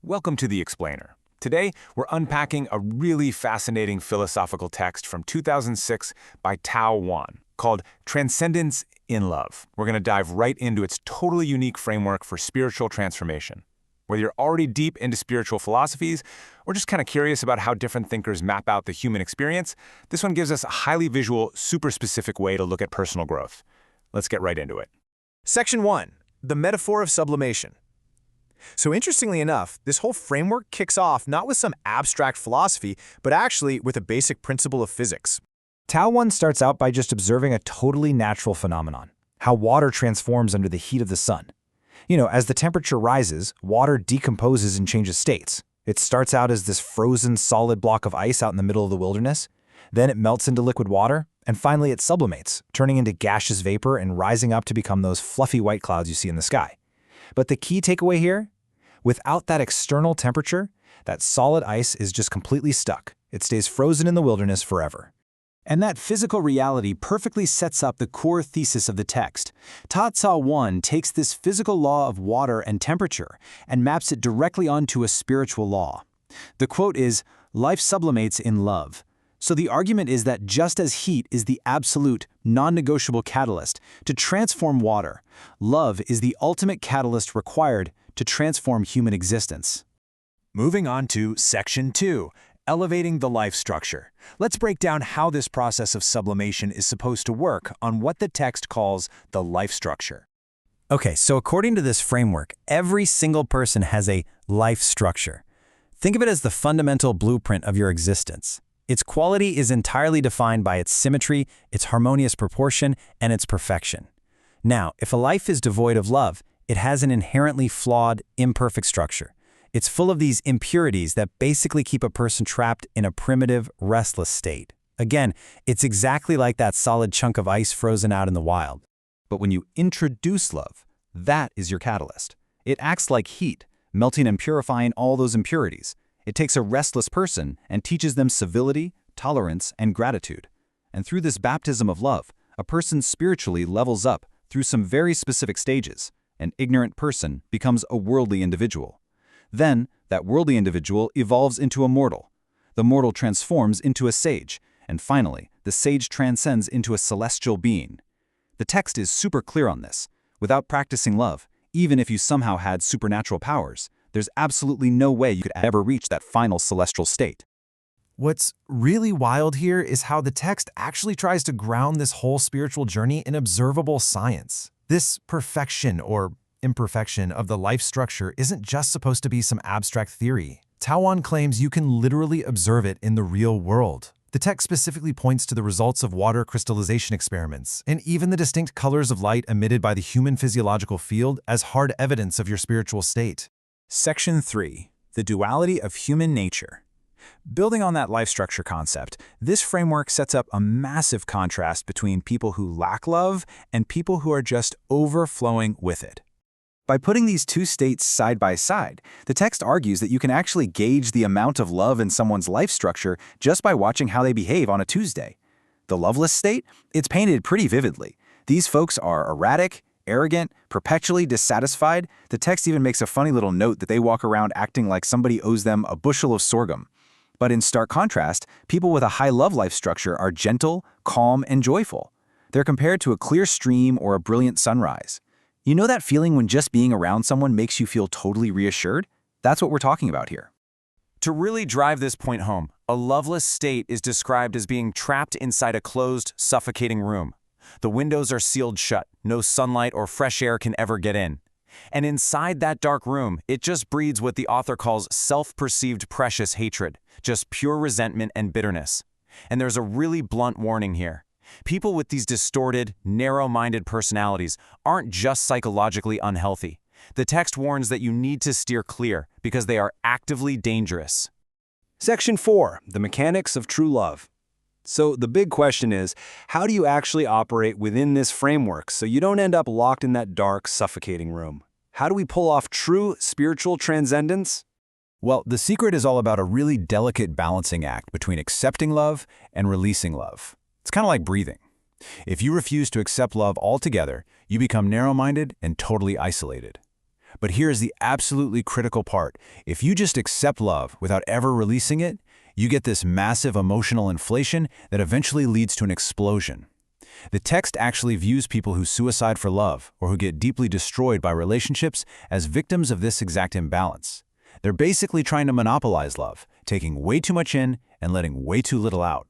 Welcome to The Explainer. Today, we're unpacking a really fascinating philosophical text from 2006 by Yuan called Transcendence in Love. We're going to dive right into its totally unique framework for spiritual transformation. Whether you're already deep into spiritual philosophies or just kind of curious about how different thinkers map out the human experience, this one gives us a highly visual, super specific way to look at personal growth. Let's get right into it. Section 1. The Metaphor of Sublimation. So interestingly enough, this whole framework kicks off not with some abstract philosophy, but actually with a basic principle of physics. Yuan starts out by just observing a totally natural phenomenon, how water transforms under the heat of the sun. As the temperature rises, water decomposes and changes states. It starts out as this frozen solid block of ice out in the middle of the wilderness. Then it melts into liquid water, and finally it sublimates, turning into gaseous vapor and rising up to become those fluffy white clouds you see in the sky. But the key takeaway here? Without that external temperature, that solid ice is just completely stuck. It stays frozen in the wilderness forever. And that physical reality perfectly sets up the core thesis of the text. Yuan takes this physical law of water and temperature and maps it directly onto a spiritual law. The quote is, "Life sublimates in love." So the argument is that just as heat is the absolute, non-negotiable catalyst to transform water, love is the ultimate catalyst required to transform human existence. Moving on to Section 2. Elevating the life structure. Let's break down how this process of sublimation is supposed to work on what the text calls the life structure. Okay, so according to this framework, every single person has a life structure. Think of it as the fundamental blueprint of your existence. Its quality is entirely defined by its symmetry, its harmonious proportion, and its perfection. Now, if a life is devoid of love, it has an inherently flawed, imperfect structure. It's full of these impurities that basically keep a person trapped in a primitive, restless state. Again, it's exactly like that solid chunk of ice frozen out in the wild. But when you introduce love, that is your catalyst. It acts like heat, melting and purifying all those impurities. It takes a restless person and teaches them civility, tolerance, and gratitude. And through this baptism of love, a person spiritually levels up through some very specific stages. An ignorant person becomes a worldly individual. Then, that worldly individual evolves into a mortal. The mortal transforms into a sage. And finally, the sage transcends into a celestial being. The text is super clear on this. Without practicing love, even if you somehow had supernatural powers, there's absolutely no way you could ever reach that final celestial state. What's really wild here is how the text actually tries to ground this whole spiritual journey in observable science. This perfection or imperfection of the life structure isn't just supposed to be some abstract theory. Yuan claims you can literally observe it in the real world. The text specifically points to the results of water crystallization experiments, and even the distinct colors of light emitted by the human physiological field as hard evidence of your spiritual state. Section 3. The Duality of Human Nature. Building on that life structure concept, this framework sets up a massive contrast between people who lack love and people who are just overflowing with it. By putting these two states side by side, the text argues that you can actually gauge the amount of love in someone's life structure just by watching how they behave on a Tuesday. The loveless state? It's painted pretty vividly. These folks are erratic, arrogant, perpetually dissatisfied. The text even makes a funny little note that they walk around acting like somebody owes them a bushel of sorghum. But in stark contrast, people with a high love life structure are gentle, calm, and joyful. They're compared to a clear stream or a brilliant sunrise. You know that feeling when just being around someone makes you feel totally reassured? That's what we're talking about here. To really drive this point home, a loveless state is described as being trapped inside a closed, suffocating room. The windows are sealed shut, no sunlight or fresh air can ever get in. And inside that dark room, it just breeds what the author calls self-perceived precious hatred, just pure resentment and bitterness. And there's a really blunt warning here. People with these distorted, narrow-minded personalities aren't just psychologically unhealthy. The text warns that you need to steer clear because they are actively dangerous. Section 4. The Mechanics of True Love. So the big question is, how do you actually operate within this framework so you don't end up locked in that dark, suffocating room? How do we pull off true spiritual transcendence? Well, the secret is all about a really delicate balancing act between accepting love and releasing love. It's kind of like breathing. If you refuse to accept love altogether, you become narrow-minded and totally isolated. But here's the absolutely critical part. If you just accept love without ever releasing it, you get this massive emotional inflation that eventually leads to an explosion. The text actually views people who suicide for love or who get deeply destroyed by relationships as victims of this exact imbalance. They're basically trying to monopolize love, taking way too much in and letting way too little out.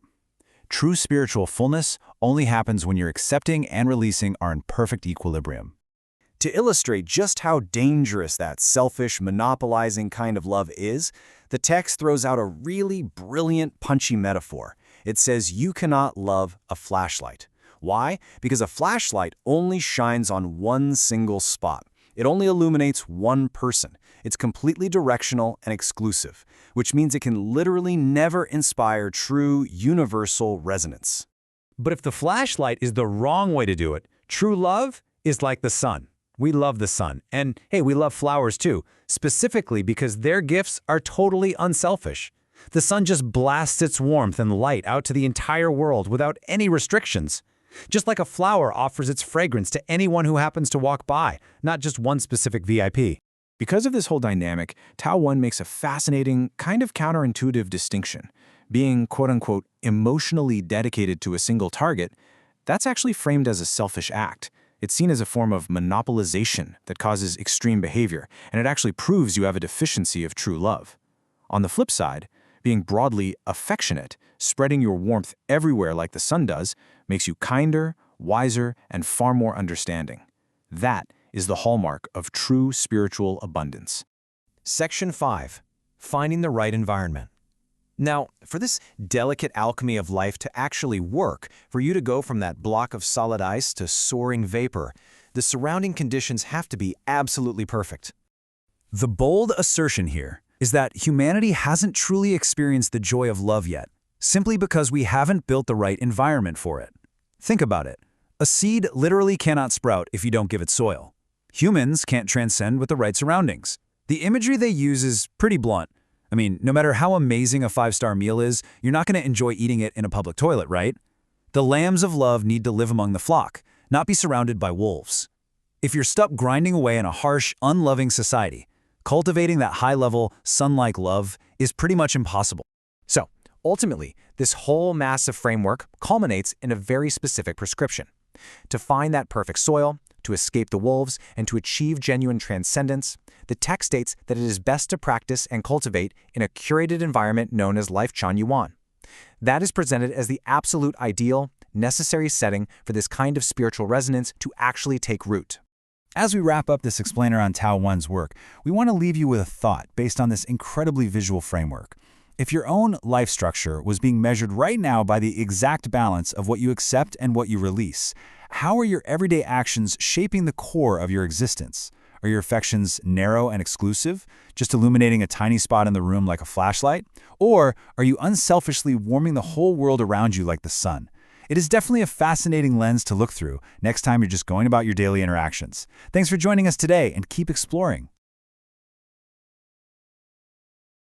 True spiritual fullness only happens when your accepting and releasing are in perfect equilibrium. To illustrate just how dangerous that selfish, monopolizing kind of love is, the text throws out a really brilliant, punchy metaphor. It says you cannot love a flashlight. Why? Because a flashlight only shines on one single spot. It only illuminates one person. It's completely directional and exclusive, which means it can literally never inspire true, universal resonance. But if the flashlight is the wrong way to do it, true love is like the sun. We love the sun. And hey, we love flowers too, specifically because their gifts are totally unselfish. The sun just blasts its warmth and light out to the entire world without any restrictions. Just like a flower offers its fragrance to anyone who happens to walk by, not just one specific VIP. Because of this whole dynamic, Tao 1 makes a fascinating, kind of counterintuitive distinction. Being, quote-unquote, emotionally dedicated to a single target, that's actually framed as a selfish act. It's seen as a form of monopolization that causes extreme behavior, and it actually proves you have a deficiency of true love. On the flip side, being broadly affectionate, spreading your warmth everywhere like the sun does, makes you kinder, wiser, and far more understanding. That is the hallmark of true spiritual abundance. Section 5. Finding the right environment. Now, for this delicate alchemy of life to actually work, for you to go from that block of solid ice to soaring vapor, the surrounding conditions have to be absolutely perfect. The bold assertion here is that humanity hasn't truly experienced the joy of love yet, simply because we haven't built the right environment for it. Think about it. A seed literally cannot sprout if you don't give it soil. Humans can't transcend with the right surroundings. The imagery they use is pretty blunt. I mean, no matter how amazing a 5-star meal is, you're not going to enjoy eating it in a public toilet, right? The lambs of love need to live among the flock, not be surrounded by wolves. If you're stuck grinding away in a harsh, unloving society, cultivating that high-level, sun-like love is pretty much impossible. So, ultimately, this whole massive framework culminates in a very specific prescription. To find that perfect soil, to escape the wolves, and to achieve genuine transcendence, the text states that it is best to practice and cultivate in a curated environment known as Lifechanyuan. That is presented as the absolute ideal, necessary setting for this kind of spiritual resonance to actually take root. As we wrap up this explainer on Tao 1's work, we want to leave you with a thought based on this incredibly visual framework. If your own life structure was being measured right now by the exact balance of what you accept and what you release, how are your everyday actions shaping the core of your existence? Are your affections narrow and exclusive, just illuminating a tiny spot in the room like a flashlight? Or are you unselfishly warming the whole world around you like the sun? It is definitely a fascinating lens to look through next time you're just going about your daily interactions. Thanks for joining us today, and keep exploring.